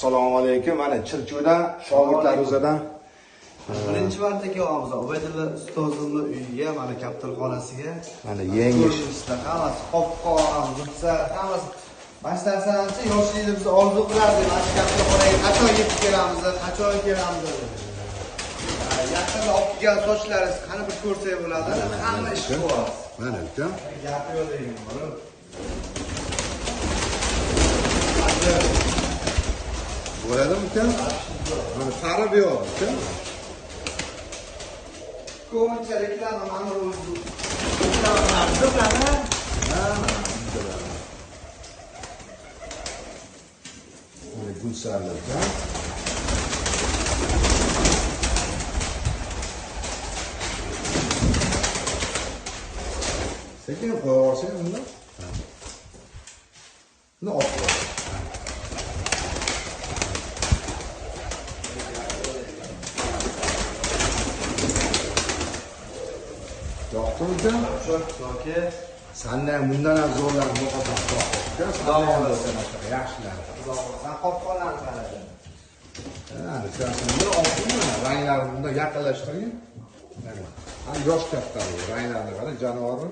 Assalomu alaykum. Mana Chirchiqdan shogirdlar o'zidan birinchi marta kelyapmiz Ubaydulla ustozimning uyiga, mana kaptarxonasiga. mana yangi hammasi qop-qora, bitsa, hammasi bashlarsanchi yoshligida biz orzu qilardik, mana kaptarxonaga qachon yetib kelamiz, qachon kelamiz. Yaqinda olib kelgan sochlaringiz qani bir ko'rsak bo'ladi. Hamma ish qilyapsiz. mana ukan. Gapi yo'q deyman. Bo'ladimi ukan? Mana sarib yo'q ukan. Ko'pincha reklama mana o'zi. Reklama Mana gulsarlar ukan. Sekin qo'yaversan bunda. Buni olib qo'y. Yo'qmi ukan? yoki Sandan bundan ham zo'rlar yo'qotar. Yaxshilar. ben qopqonlarni qaradim. Buni olsinmi? Ranglarni bundan yaqinlashtiring. Mana yosh katta ranglarni qara, janovi.